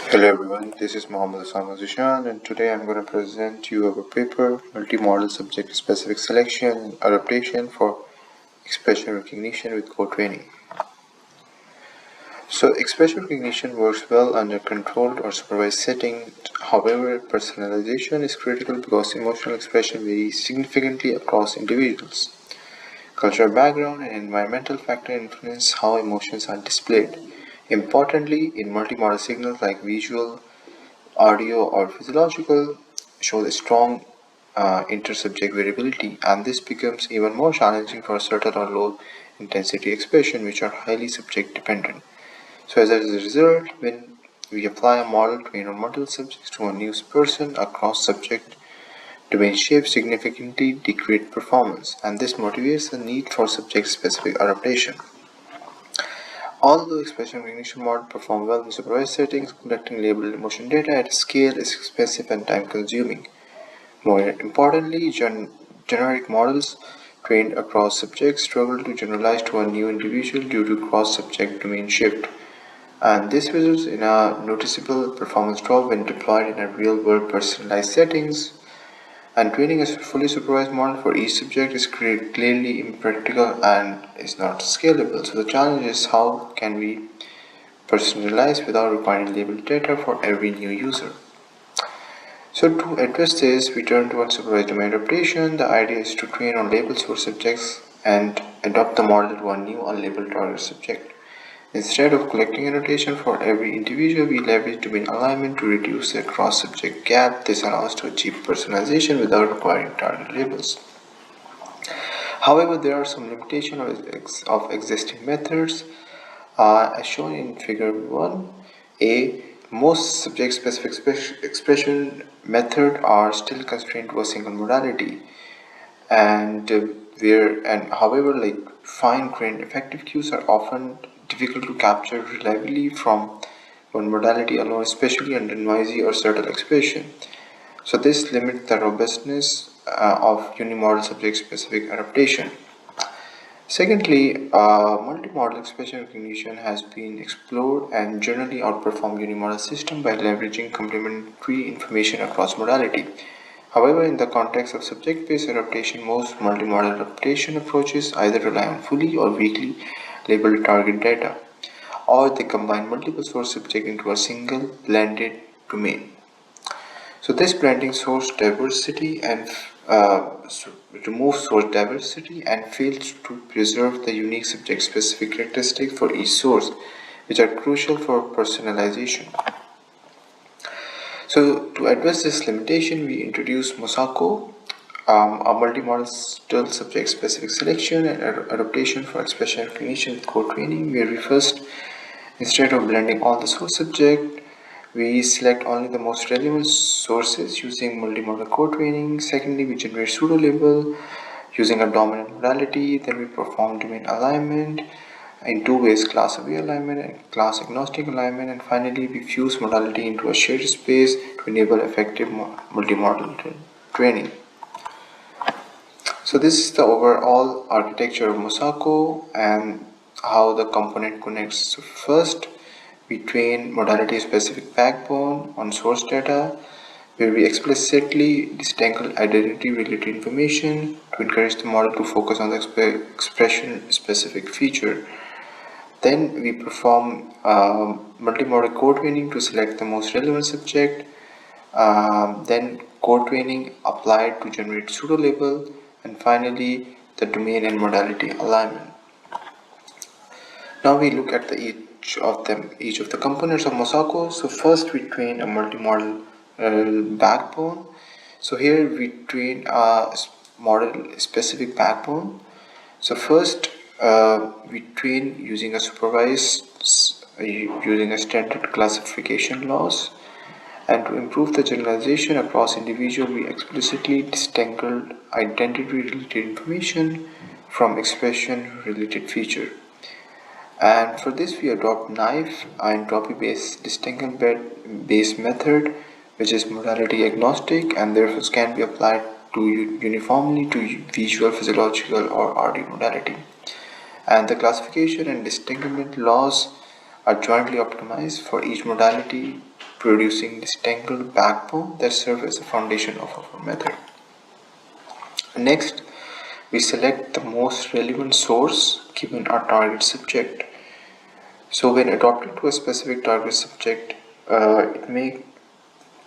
Hello everyone, this is Mohammed Hassan and today I'm going to present you our paper Multimodal Subject Specific Selection and Adaptation for Expression Recognition with Code Training. So expression recognition works well under controlled or supervised settings. However, personalization is critical because emotional expression varies significantly across individuals. Cultural background and environmental factors influence how emotions are displayed. Importantly, in multimodal signals like visual, audio, or physiological shows a strong intersubject variability, and this becomes even more challenging for subtle or low intensity expression, which are highly subject dependent. So, as a result, when we apply a model trained on multiple subjects to a new person, across subject domain shifts significantly degrade performance, and this motivates the need for subject specific adaptation. Although expression recognition models perform well in supervised settings, collecting labeled emotion data at scale is expensive and time consuming. More importantly, generic models trained across subjects struggle to generalize to a new individual due to cross-subject domain shift, and this results in a noticeable performance drop when deployed in a real-world personalized settings. And training a fully supervised model for each subject is clearly impractical and is not scalable. So the challenge is how can we personalize without requiring labeled data for every new user. So to address this, we turn to unsupervised domain adaptation. The idea is to train on labeled source subjects and adopt the model to a new unlabeled target subject. Instead of collecting annotation for every individual, we leverage domain alignment to reduce the cross-subject gap. This allows to achieve personalization without requiring target labels. However, there are some limitations of existing methods. As shown in figure 1a, most subject-specific expression methods are still constrained to a single modality, and however, like fine-grained effective cues are often difficult to capture reliably from one modality alone, especially under noisy or subtle expression. So this limits the robustness of unimodal subject-specific adaptation. Secondly, multimodal expression recognition has been explored and generally outperformed unimodal system by leveraging complementary information across modality. However, in the context of subject-based adaptation, most multimodal adaptation approaches either rely on fully or weakly labeled target data, or they combine multiple source subjects into a single blended domain. So this blending source diversity and removes source diversity and fails to preserve the unique subject-specific characteristics for each source, which are crucial for personalization. So to address this limitation, we introduced MuSACo, a multimodal still subject-specific selection and adaptation for expression recognition with code training, where we first, instead of blending all the source subject, we select only the most relevant sources using multimodal code training. Secondly, we generate pseudo-label using a dominant modality. Then we perform domain alignment in two ways, class aware alignment and class agnostic alignment. And finally, we fuse modality into a shared space to enable effective multimodal training. So this is the overall architecture of MuSACo and how the component connects. So first, we train modality specific backbone on source data where we explicitly disentangle identity related information to encourage the model to focus on the expression specific feature. Then we perform multimodal code training to select the most relevant subject. Then code training applied to generate pseudo label, and finally the domain and modality alignment. Now we look at each of the components of MuSACo. So first we train a multimodal backbone. So here we train a model specific backbone. So first we train using a supervised using a standard classification laws, and to improve the generalization across individuals, we explicitly disentangled identity related information from expression related feature. And for this we adopt knife entropy based distinction based method, which is modality agnostic and therefore can be applied to uniformly to visual, physiological or audio modality. And the classification and distinguishment laws are jointly optimized for each modality producing this tangled backbone that serves as the foundation of our method. Next, we select the most relevant source given our target subject. So when adapting to a specific target subject, it may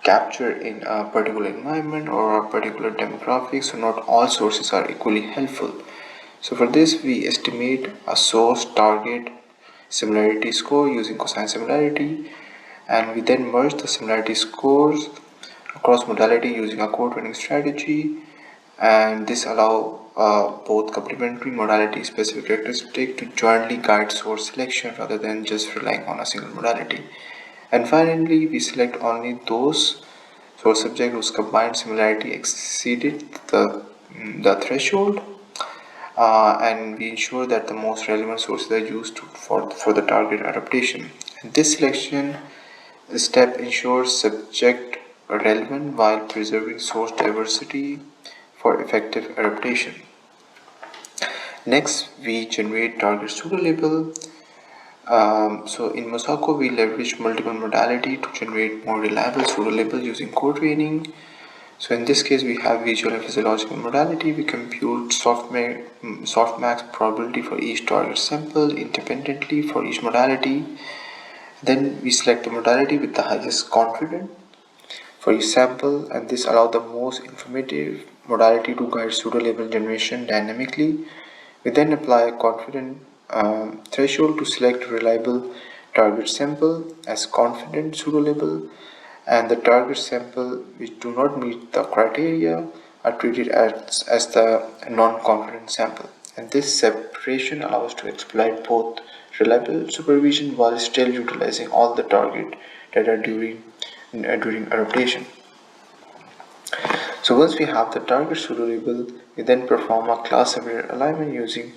capture in a particular environment or a particular demographic, so not all sources are equally helpful. So for this, we estimate a source target similarity score using cosine similarity, and we then merge the similarity scores across modality using a co-training strategy, and this allow both complementary modality specific characteristic to jointly guide source selection rather than just relying on a single modality. And finally, we select only those source subjects whose combined similarity exceeded the threshold, and we ensure that the most relevant sources are used for the target adaptation. And this selection step ensures subject relevant while preserving source diversity for effective adaptation. Next, we generate target pseudo label. So in MuSACo, we leverage multiple modality to generate more reliable pseudo label using co-training. So in this case, we have visual and physiological modality. We compute softmax probability for each target sample independently for each modality. Then we select the modality with the highest confidence for each sample, and this allows the most informative modality to guide pseudo label generation dynamically. We then apply a confidence threshold to select a reliable target sample as confident pseudo label, and the target sample which do not meet the criteria are treated as the non-confident sample. And this separation allows to exploit both reliable supervision while still utilizing all the target data during adaptation. So once we have the target pseudo label, we then perform a class-aware alignment using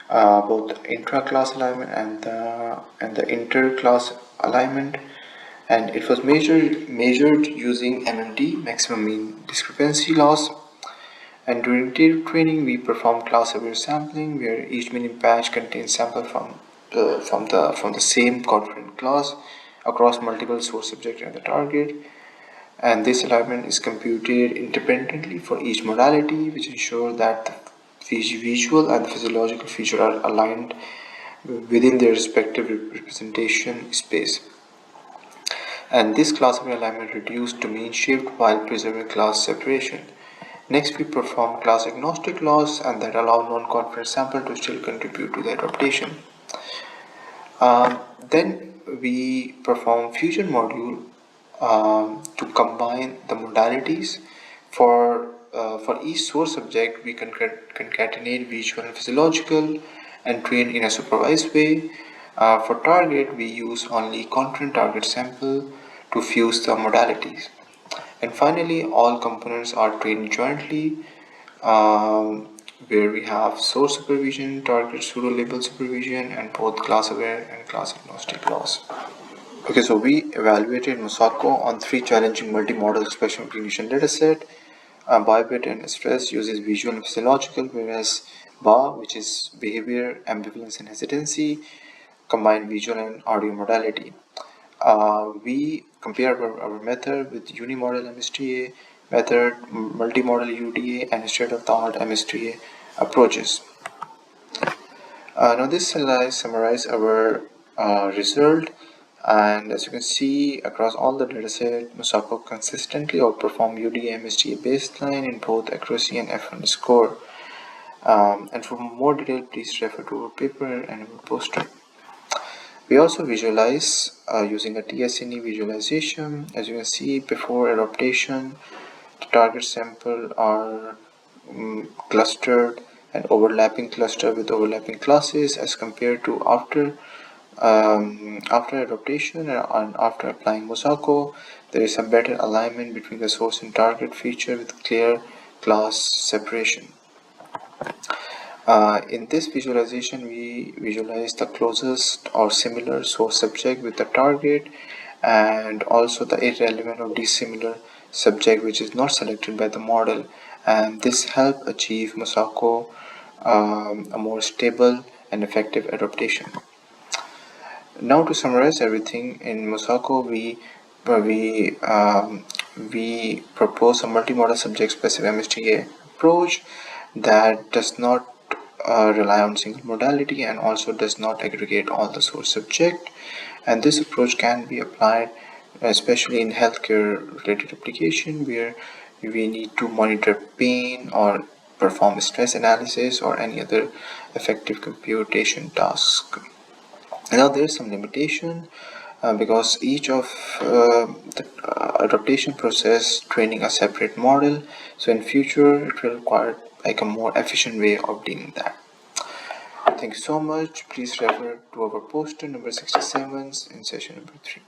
both intra-class alignment and the inter-class alignment, and it was measured using MMD, maximum mean discrepancy loss. And during training, we perform class-aware sampling, where each mini batch contains sample from the same confident class across multiple source subject and the target. And this alignment is computed independently for each modality, which ensure that the visual and physiological features are aligned within their respective representation space. And this class-aware alignment reduced to mean shift while preserving class separation. Next, we perform class agnostic loss, and that allow non-confident sample to still contribute to the adaptation. Then we perform fusion module to combine the modalities for each source subject. We concatenate visual and physiological and train in a supervised way. For target, we use only confident target sample to fuse the modalities. And finally, all components are trained jointly, um, where we have source supervision, target pseudo label supervision, and both class aware and class agnostic loss. Okay, so we evaluated MuSACo on 3 challenging multimodal expression recognition dataset. Biomet and stress uses visual and physiological, whereas BA, which is behavior, ambivalence, and hesitancy, combine visual and audio modality. We compare our method with unimodal MSTA method, multimodal UDA, and state-of-the-art MSTA approaches. Now this slide summarizes our result, and as you can see across all the dataset, MuSACo consistently outperformed UDA MSTA baseline in both accuracy and F1 score. And for more detail, please refer to our paper and our poster. We also visualize using a TSNE visualization. As you can see, before adaptation, the target sample are clustered and overlapping cluster with overlapping classes, as compared to after adaptation and after applying MuSACo. There is a better alignment between the source and target feature with clear class separation. In this visualization, we visualize the closest or similar source subject with the target, and also the irrelevant or dissimilar subject which is not selected by the model, and this help achieve MuSACo a more stable and effective adaptation. Now to summarize everything, in MuSACo we where we propose a multimodal subject-specific MSTA approach that does not rely on single modality and also does not aggregate all the source subject. And this approach can be applied especially in healthcare related application where we need to monitor pain or perform stress analysis or any other effective computation task. Now there is some limitation because each of the adaptation process training a separate model, so in future it will require like a more efficient way of doing that. Thank you so much. Please refer to our poster number 67 in session number 3.